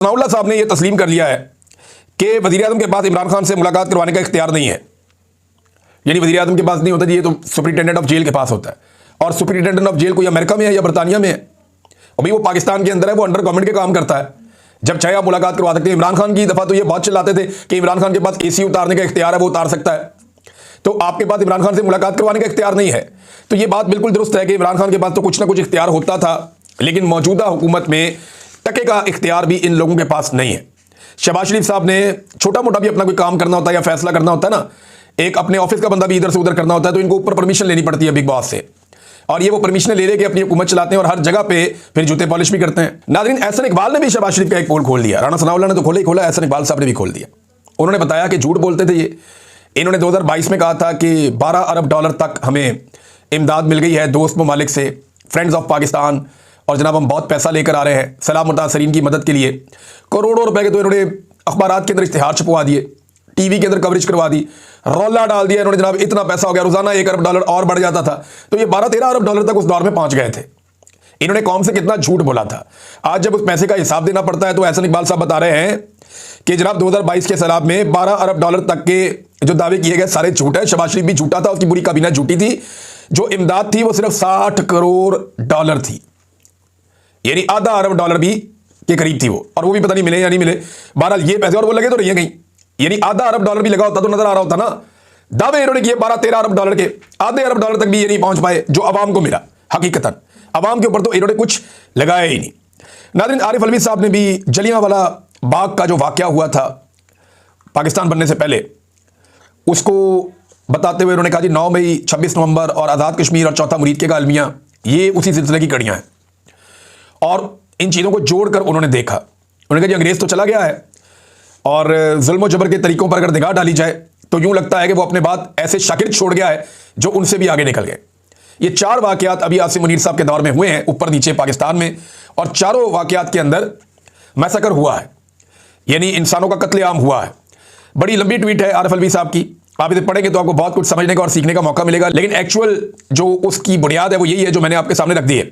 सनाउल्लाह साहब ने यह तस्लीम कर लिया है कि वज़ीर-ए-आज़म के पास इमरान खान से मुलाकात करवाने का इख्तियार नहीं है। यानी वज़ीर-ए-आज़म के पास नहीं होता जी, ये तो सुपरिटेंडेंट ऑफ जेल के पास होता है। और सुपरिटेंडेंट ऑफ जेल कोई अमेरिका में है या बरतानिया में है, और भाई वो पाकिस्तान के अंदर है, वो अंडर गवर्नमेंट के काम करता है। जब चाहे आप मुलाकात करवा सकते हैं। इमरान खान की दफ़ा तो ये बहुत चिल्लाते थे कि इमरान खान के पास AC उतारने का इख्तियार है, वो उतार सकता है। तो आपके पास इमरान खान से मुलाकात करवाने का इख्तियार नहीं है। तो ये बात बिल्कुल दुरुस्त है कि इमरान खान के पास तो कुछ ना कुछ इख्तियार होता था, लेकिन मौजूदा हुकूमत में टके का इख्तियार भी इन लोगों के पास नहीं है। शहबाज शरीफ साहब ने छोटा मोटा भी अपना कोई काम करना होता है या फैसला करना होता है ना, एक अपने ऑफिस का बंदा भी इधर से उधर करना होता है, तो इनको ऊपर परमिशन लेनी पड़ती है बिग बॉस से, और ये वो परमिशन ले लेके अपनी हुकूमत चलाते हैं और हर जगह पे फिर जूते पॉलिश भी करते हैं। नाज़रीन, एहसन इकबाल ने भी शहबाज शरीफ का एक पोल खोल दिया। राणा सनाउल्लाह ने तो खोला ही खोला, एहसन इकबाल साहब ने भी खोल दिया। उन्होंने बताया कि झूठ बोलते थे ये। इन्होंने 2022 में कहा था कि 12 अरब डॉलर तक हमें इमदाद मिल गई है दोस्त ममालिक से, फ्रेंड्स ऑफ पाकिस्तान, और जनाब हम बहुत पैसा लेकर आ रहे हैं सलाम मुतासरीन की मदद के लिए। करोड़ों रुपए के तो इन्होंने अखबारात के अंदर इश्तिहार छपवा दिए, टीवी के अंदर कवरेज करवा दी, रौला डाल दिया इन्होंने, जनाब इतना पैसा हो गया, रोजाना 1 अरब डॉलर और बढ़ जाता था। तो ये 12-13 अरब डॉलर तक उस दौर में पहुंच गए थे। इन्होंने कौम से कितना झूठ बोला था। आज जब उस पैसे का हिसाब देना पड़ता है तो एहसन इकबाल साहब बता रहे हैं कि जनाब 2022 के सैलाब में 12 अरब डॉलर तक के जो दावे किए गए सारे झूठ है। शहबाज शरीफ भी झूठा था, उसकी पूरी काबीना झूठी थी। जो इमदाद थी वो सिर्फ 60 करोड़ डॉलर थी, यानी आधा अरब डॉलर भी के करीब थी वो, और वो भी पता नहीं मिले या नहीं मिले। बहरहाल ये पैसे और वो लगे तो नहीं है कहीं, यानी आधा अरब डॉलर भी लगा होता तो नजर आ रहा होता ना। दावे इन्होंने किए 12-13 अरब डॉलर के, आधे अरब डॉलर तक भी ये नहीं पहुंच पाए जो अवाम को मिला। हकीकतन अवाम के ऊपर तो इन्होंने कुछ लगाया ही नहीं। नाज़रीन, आरिफ अलवी साहब ने भी जलियांवाला बाग का जो वाकया हुआ था पाकिस्तान बनने से पहले, उसको बताते हुए उन्होंने कहा जी 9 मई, 26 नवंबर और आज़ाद कश्मीर और चौथा मुरीद के गालमियाँ, ये उसी सिलसिले की कड़ियाँ हैं। और इन चीज़ों को जोड़कर उन्होंने देखा, उन्होंने कहा जी अंग्रेज़ तो चला गया है, और जुल्म जबर के तरीकों पर अगर निगाह डाली जाए तो यूं लगता है कि वो अपने बाद ऐसे शागिर्द छोड़ गया है जो उनसे भी आगे निकल गए। ये 4 वाकयात अभी आसिम मुनीर साहब के दौर में हुए हैं ऊपर नीचे पाकिस्तान में, और चारों वाकयात के अंदर मैसेकर हुआ है, यानी इंसानों का कत्लेआम हुआ है। बड़ी लंबी ट्वीट है आरिफ अलवी साहब की, आप इसे पढ़ेंगे तो आपको बहुत कुछ समझने का और सीखने का मौका मिलेगा, लेकिन एक्चुअल जो उसकी बुनियाद है वो यही है जो मैंने आपके सामने रख दी है।